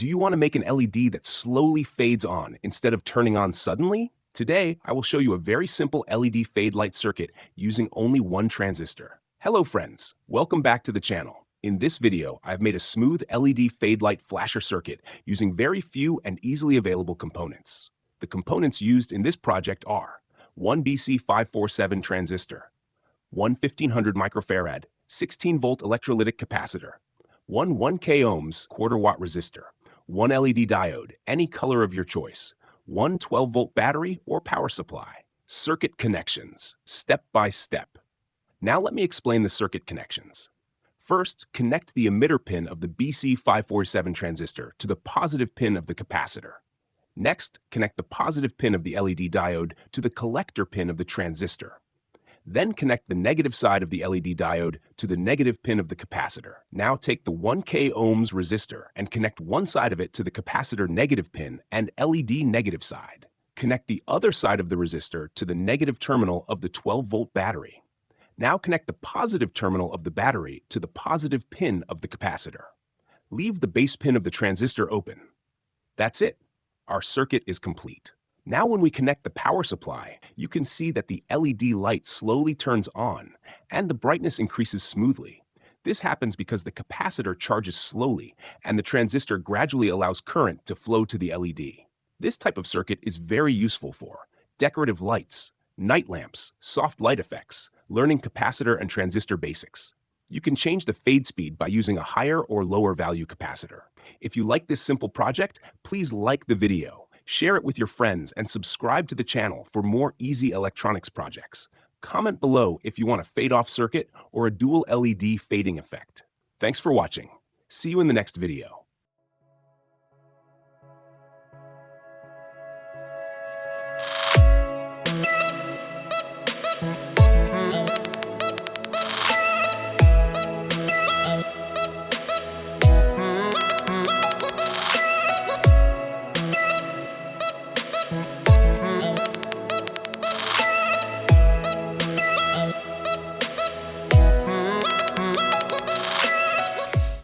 Do you want to make an LED that slowly fades on instead of turning on suddenly? Today, I will show you a very simple LED fade light circuit using only one transistor. Hello friends, welcome back to the channel. In this video, I've made a smooth LED fade light flasher circuit using very few and easily available components. The components used in this project are one BC547 transistor, one 1500 microfarad 16-volt electrolytic capacitor, one 1K ohms quarter-watt resistor, one LED diode, any color of your choice, one 12-volt battery or power supply. Circuit connections, step by step. Now let me explain the circuit connections. First, connect the emitter pin of the BC547 transistor to the positive pin of the capacitor. Next, connect the positive pin of the LED diode to the collector pin of the transistor. Then connect the negative side of the LED diode to the negative pin of the capacitor. Now take the 1K ohms resistor and connect one side of it to the capacitor negative pin and LED negative side. Connect the other side of the resistor to the negative terminal of the 12-volt battery. Now connect the positive terminal of the battery to the positive pin of the capacitor. Leave the base pin of the transistor open. That's it. Our circuit is complete. Now when we connect the power supply, you can see that the LED light slowly turns on and the brightness increases smoothly. This happens because the capacitor charges slowly and the transistor gradually allows current to flow to the LED. This type of circuit is very useful for decorative lights, night lamps, soft light effects, learning capacitor and transistor basics. You can change the fade speed by using a higher or lower value capacitor. If you like this simple project, please like the video. Share it with your friends and subscribe to the channel for more easy electronics projects. Comment below if you want a fade-off circuit or a dual LED fading effect. Thanks for watching. See you in the next video.